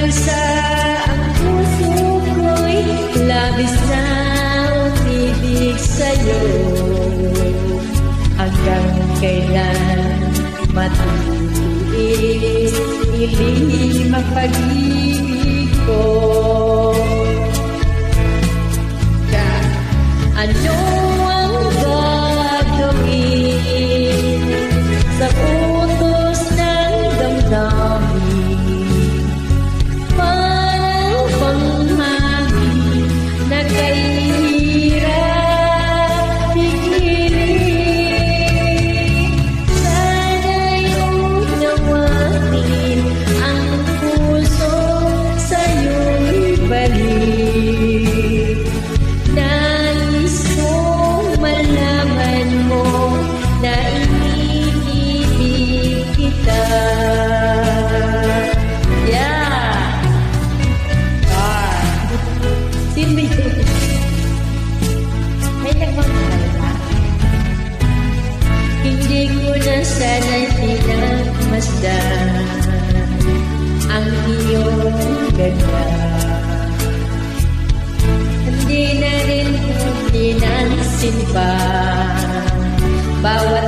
parusa ang puso ko'y labis na umibig sa'yo. Hanggang kailan matitiis ilim ang pag-ibig ko. Ano ang gagawin sa utos ng damdamin? Parang panghamin na kahirap pigilin. Sana'y unawain ang puso sa'yo'y balik. Nais kong malaman mo na iniibig kita. Yeah! Sindi. May nagmamahal ka? Hindi ko na sana'y pinagmasdan ang iyong ganda. Hindi na rin ko pinansin pa bawat